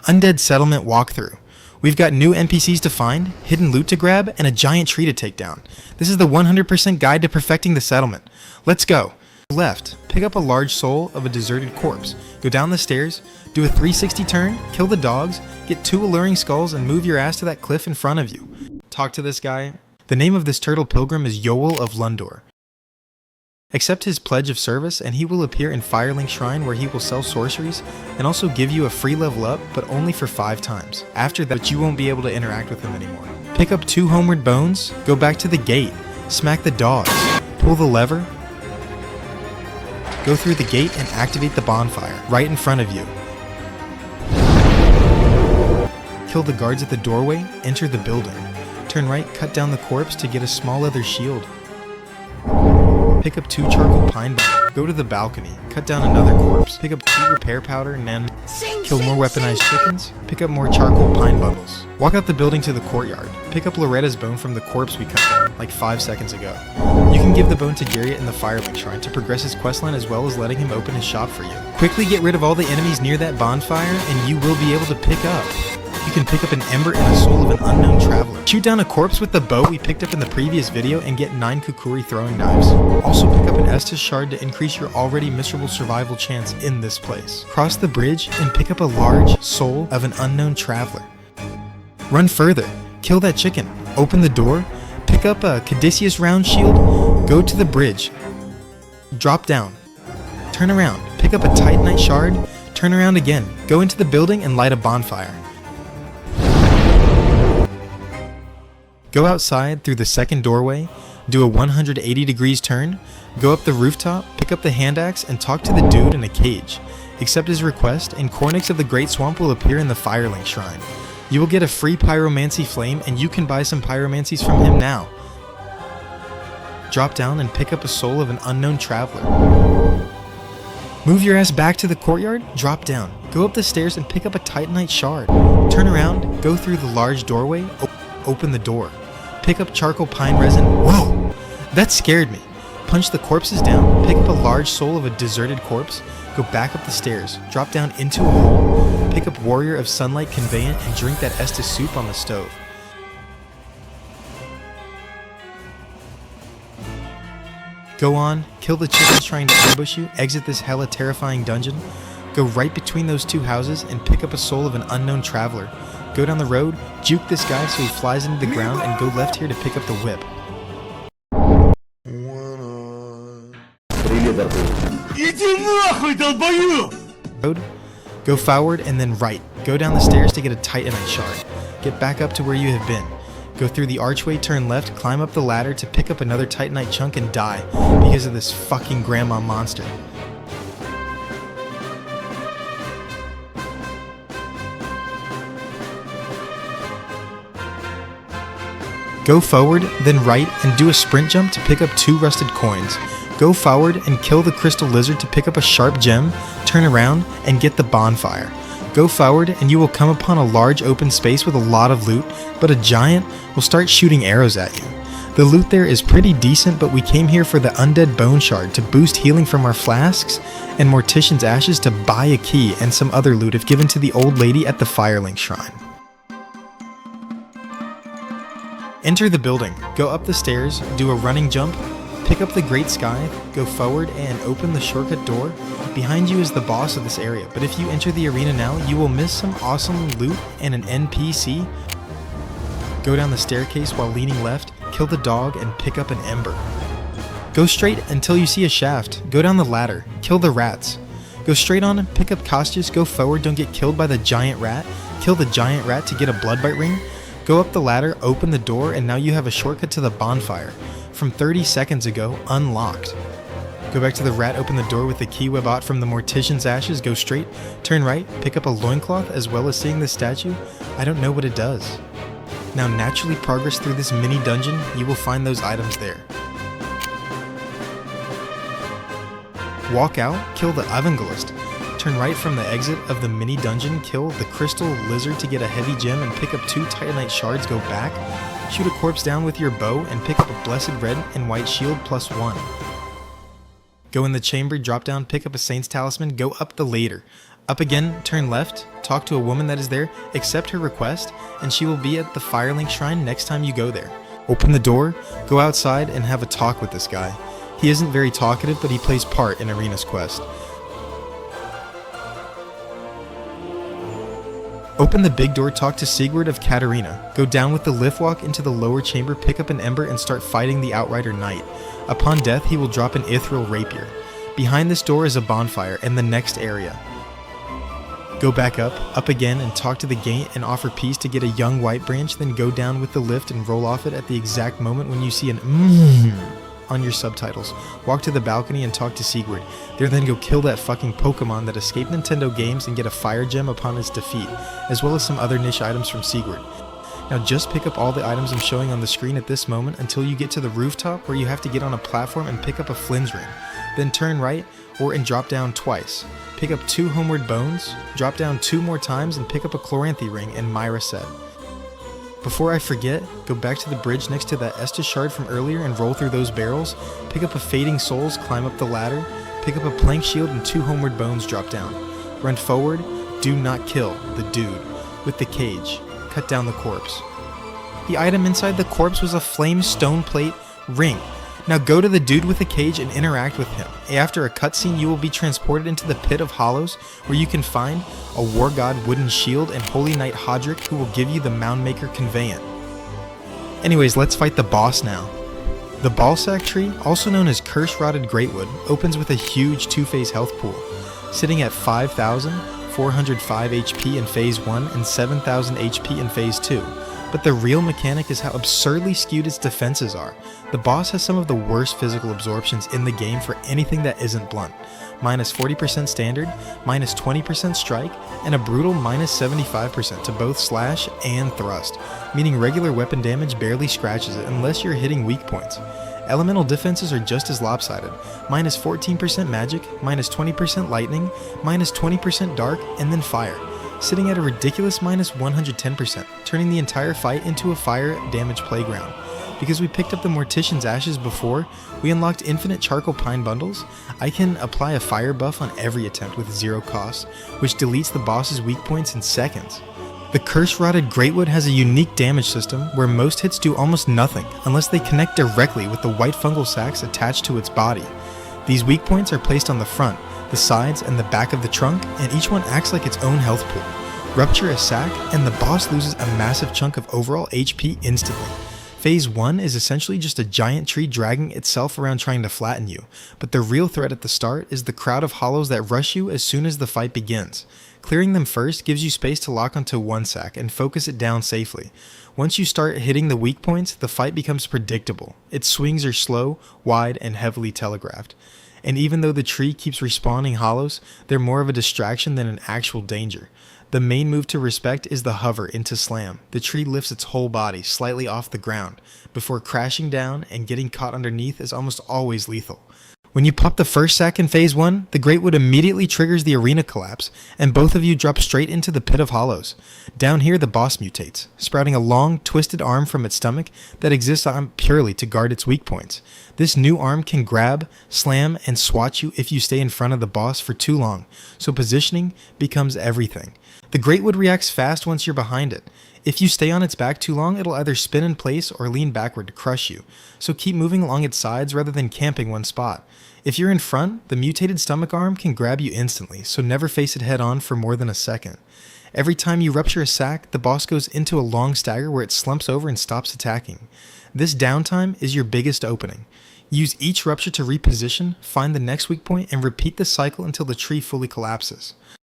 Undead Settlement walkthrough. We've got new NPCs to find, hidden loot to grab, and a giant tree to take down. This is the 100% guide to perfecting the settlement. Let's go. Left, pick up a large soul of a deserted corpse. Go down the stairs, do a 360 turn, kill the dogs, get 2 alluring skulls, and move your ass to that cliff in front of you. Talk to this guy. The name of this turtle pilgrim is Yoel of Londor. Accept his pledge of service and he will appear in Firelink Shrine where he will sell sorceries and also give you a free level up, but only for 5 times. After that, you won't be able to interact with him anymore. Pick up 2 homeward bones, go back to the gate, smack the dogs, pull the lever, go through the gate and activate the bonfire right in front of you. Kill the guards at the doorway, enter the building. Turn right, cut down the corpse to get a small leather shield. Pick up 2 charcoal pine bundles, go to the balcony, cut down another corpse, pick up 2 repair powder and then kill more weaponized chickens, pick up more charcoal pine bundles. Walk out the building to the courtyard, pick up Loretta's bone from the corpse we cut down like 5 seconds ago. You can give the bone to Greirat in the Firelink Shrine to progress his questline as well as letting him open his shop for you. Quickly get rid of all the enemies near that bonfire and you will be able to pick up. You can pick up an ember and a soul of an unknown traveler. Shoot down a corpse with the bow we picked up in the previous video and get 9 kukuri throwing knives. Also pick up an Estus shard to increase your already miserable survival chance in this place. Cross the bridge and pick up a large soul of an unknown traveler. Run further, kill that chicken, open the door, pick up a Caduceus round shield, go to the bridge, drop down, turn around, pick up a Titanite shard, turn around again, go into the building and light a bonfire. Go outside through the second doorway, do a 180 degrees turn, go up the rooftop, pick up the hand axe, and talk to the dude in a cage. Accept his request, and Cornyx of the Great Swamp will appear in the Firelink Shrine. You will get a free Pyromancy flame, and you can buy some Pyromancies from him now. Drop down and pick up a soul of an unknown traveler. Move your ass back to the courtyard, drop down, go up the stairs and pick up a Titanite shard. Turn around, go through the large doorway, open the door. Pick up charcoal pine resin. Whoa! That scared me. Punch the corpses down, pick up a large soul of a deserted corpse, go back up the stairs, drop down into a hole, pick up Warrior of Sunlight Conveyant and drink that Estus soup on the stove. Go on, kill the chickens trying to ambush you, exit this hella terrifying dungeon, go right between those 2 houses and pick up a soul of an unknown traveler. Go down the road, juke this guy so he flies into the ground, and go left here to pick up the whip. Road, go forward and then right. Go down the stairs to get a Titanite shard. Get back up to where you have been. Go through the archway, turn left, climb up the ladder to pick up another Titanite chunk and die because of this fucking grandma monster. Go forward, then right, and do a sprint jump to pick up 2 rusted coins. Go forward and kill the crystal lizard to pick up a sharp gem, turn around, and get the bonfire. Go forward and you will come upon a large open space with a lot of loot, but a giant will start shooting arrows at you. The loot there is pretty decent, but we came here for the undead bone shard to boost healing from our flasks, and Mortician's ashes to buy a key and some other loot if given to the old lady at the Firelink Shrine. Enter the building, go up the stairs, do a running jump, pick up the Great Scythe, go forward and open the shortcut door. Behind you is the boss of this area, but if you enter the arena now, you will miss some awesome loot and an NPC. Go down the staircase while leaning left, kill the dog and pick up an ember. Go straight until you see a shaft, go down the ladder, kill the rats. Go straight on, pick up Costus, go forward, don't get killed by the giant rat, kill the giant rat to get a Bloodbite ring. Go up the ladder, open the door, and now you have a shortcut to the bonfire. From 30 seconds ago, unlocked. Go back to the rat, open the door with the key we bought from the Mortician's ashes, go straight, turn right, pick up a loincloth as well as seeing the statue. I don't know what it does. Now naturally progress through this mini dungeon, you will find those items there. Walk out, kill the Evangelist. Turn right from the exit of the mini dungeon, kill the crystal lizard to get a heavy gem and pick up 2 Titanite shards, go back, shoot a corpse down with your bow and pick up a blessed red and white shield +1. Go in the chamber, drop down, pick up a Saint's Talisman, go up the ladder. Up again, turn left, talk to a woman that is there, accept her request, and she will be at the Firelink Shrine next time you go there. Open the door, go outside, and have a talk with this guy. He isn't very talkative, but he plays part in Irina's quest. Open the big door, talk to Siegward of Catarina. Go down with the lift walk into the lower chamber, pick up an ember, and start fighting the Outrider Knight. Upon death, he will drop an Irithyll rapier. Behind this door is a bonfire in the next area. Go back up again, and talk to the gate and offer peace to get a young white branch, then go down with the lift and roll off it at the exact moment when you see an on your subtitles. Walk to the balcony and talk to Siegward. There, then go kill that fucking Pokemon that escaped Nintendo games and get a fire gem upon its defeat, as well as some other niche items from Siegward. Now just pick up all the items I'm showing on the screen at this moment until you get to the rooftop where you have to get on a platform and pick up a Flynn's ring. Then turn right and drop down twice. Pick up 2 homeward bones, drop down 2 more times and pick up a Chloranthy ring and Myra set. Before I forget, go back to the bridge next to that Estus shard from earlier and roll through those barrels, pick up a Fading Souls, climb up the ladder, pick up a plank shield and 2 homeward bones, drop down. Run forward, do not kill the dude with the cage, cut down the corpse. The item inside the corpse was a flame stone plate ring. Now go to the dude with the cage and interact with him. After a cutscene, you will be transported into the Pit of Hollows, where you can find a War God wooden shield and Holy Knight Hodrick, who will give you the Mound-Maker conveyant. Anyways, let's fight the boss now. The Ballsack tree, also known as Curse-Rotted Greatwood, opens with a huge 2-phase health pool, sitting at 5,405 HP in Phase 1 and 7,000 HP in Phase 2. But the real mechanic is how absurdly skewed its defenses are. The boss has some of the worst physical absorptions in the game for anything that isn't blunt. Minus 40% standard, minus 20% strike, and a brutal minus 75% to both slash and thrust, meaning regular weapon damage barely scratches it unless you're hitting weak points. Elemental defenses are just as lopsided, minus 14% magic, minus 20% lightning, minus 20% dark, and then fire, sitting at a ridiculous minus 110%, turning the entire fight into a fire damage playground. Because we picked up the Mortician's ashes before, we unlocked infinite charcoal pine bundles. I can apply a fire buff on every attempt with 0 cost, which deletes the boss's weak points in seconds. The Curse-Rotted Greatwood has a unique damage system where most hits do almost nothing unless they connect directly with the white fungal sacs attached to its body. These weak points are placed on the front, the sides, and the back of the trunk, and each one acts like its own health pool. Rupture a sac, and the boss loses a massive chunk of overall HP instantly. Phase 1 is essentially just a giant tree dragging itself around trying to flatten you, but the real threat at the start is the crowd of hollows that rush you as soon as the fight begins. Clearing them first gives you space to lock onto one sac and focus it down safely. Once you start hitting the weak points, the fight becomes predictable. Its swings are slow, wide, and heavily telegraphed. And even though the tree keeps respawning hollows, they're more of a distraction than an actual danger. The main move to respect is the hover into slam. The tree lifts its whole body slightly off the ground before crashing down, and getting caught underneath is almost always lethal. When you pop the first sack in Phase 1, the Greatwood immediately triggers the arena collapse, and both of you drop straight into the Pit of Hollows. Down here, the boss mutates, sprouting a long, twisted arm from its stomach that exists on purely to guard its weak points. This new arm can grab, slam, and swat you if you stay in front of the boss for too long, so positioning becomes everything. The Greatwood reacts fast once you're behind it. If you stay on its back too long, it'll either spin in place or lean backward to crush you, so keep moving along its sides rather than camping one spot. If you're in front, the mutated stomach arm can grab you instantly, so never face it head on for more than a second. Every time you rupture a sac, the boss goes into a long stagger where it slumps over and stops attacking. This downtime is your biggest opening. Use each rupture to reposition, find the next weak point, and repeat the cycle until the tree fully collapses.